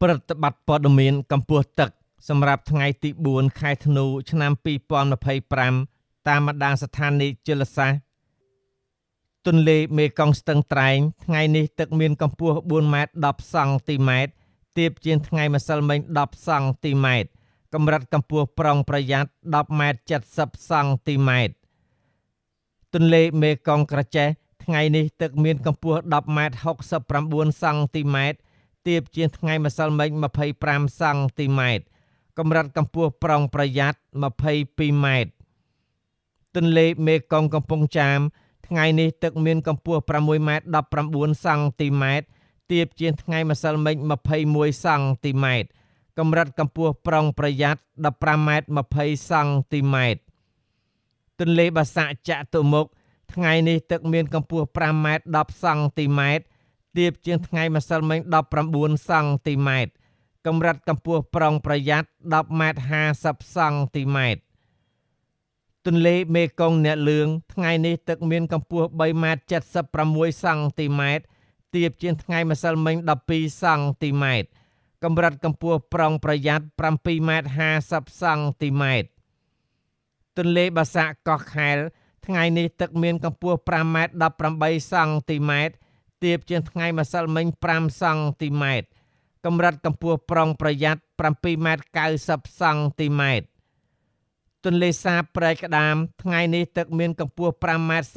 ប្រតិបត្តិព័ត៌មានកម្ពស់ទឹកសម្រាប់ថ្ងៃទី4ខែធ្នូឆ្នាំ2025តាមបណ្ដាស្ថានីយជលសាស្ត្រទន្លេមេគង្គស្ទឹងត្រែងថ្ងៃនេះទឹកមានកម្ពស់4ម៉ែត្រ10សង់ទីម៉ែត្រទាបជាងថ្ងៃម្សិលមិញ10សង់ទីម៉ែត្រកម្រិតកម្ពស់ប្រុងប្រយ័ត្ន10ម៉ែត្រ70សង់ទីម៉ែត្រទន្លេមេគង្គក្រចេះថ្ងៃនេះទឹកមានកម្ពស់10ម៉ែត្រ69សង់ទីម៉ែត្រទាបជាងថ្ងៃម្សិលមិញ25សង់ទីម៉ែត្រកម្រិតកម្ពស់ប្រុងប្រយ័ត្ន22ម៉ែត្រទន្លេមេគង្គកំពង់ចាមថ្ងៃនេះទឹកមានកម្ពស់6ម៉ែត្រ19សង់ទីម៉ែត្រទាបជាងថ្ងៃម្សិលមិញ21សង់ទីម៉ែត្រកម្រិតកម្ពស់ប្រុងប្រយ័ត្ន15ម៉ែត្រ20សង់ទីម៉ែត្រទន្លេបាសាក់ចតុមុខថ្ងៃនេះទឹកមានកម្ពស់5ម៉ែត្រ10សង់ទីម៉ែត្រទាបជាងថ្ងៃម្សិលមិញ19សង់ទីម៉ែត្រកម្រិតកម្ពស់ប្រុងប្រយ័ត្ន10ម៉ែត្រ50សង់ទីម៉ែត្រទន្លេមេគង្គអ្នកលឿងថ្ងៃនេះទឹកមានកម្ពស់3ម៉ែត្រ76សង់ទីម៉ែត្រទាបជាងថ្ងៃម្សិលមិញ12សង់ទីម៉ែត្រកម្រិតកម្ពស់ប្រុងប្រយ័ត្ន7ម៉ែត្រ50សង់ទីម៉ែត្រទន្លេបាសាក់កោះខែលថ្ងៃនេះទឹកមានកម្ពស់5ម៉ែត្រ18សង់ទីម៉ែត្រទាបជាងថ្ងៃម្សិលមិញ5សង់ទីម៉ែត្រកម្រិតកម្ពស់ប្រុងប្រយ័ត្ន7ម៉ែត្រ90សង់ទីម៉ែត្រទន្លេសាបព្រែកក្តាមថ្ងៃនេះទឹកមានកម្ពស់5ម៉ែត្រ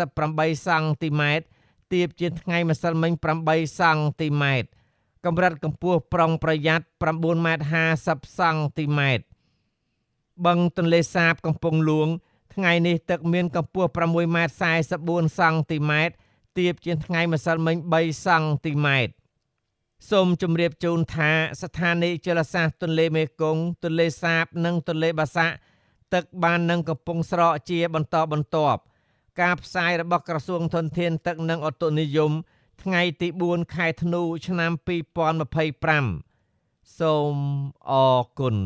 48សង់ទីម៉ែត្រទាបជាងថ្ងៃម្សិលមិញ8សង់ទីម៉ែត្រកម្រិតកម្ពស់ប្រុងប្រយ័ត្ន9ម៉ែត្រ50សង់ទីម៉ែត្របឹងទន្លេសាបកំពង់ហ្លួងថ្ងៃនេះទឹកមានកម្ពស់6ម៉ែត្រ44សង់ទីម៉ែត្រទាបជាងថ្ងៃម្សិលមិញ3សង់ទីម៉ែត្រសូមជម្រាបជូនថាស្ថានីយជលសាស្ត្រទន្លេមេគង្គទន្លេសាបនិងទន្លេបាសាក់ទឹកបាននឹងកំពុងស្រកជាបន្តបន្ទាប់ការផ្សាយរបស់ក្រសួងធនធានទឹកនិងឧតុនិយមថ្ងៃទី4ខែធ្នូឆ្នាំ2025សូមអរគុណ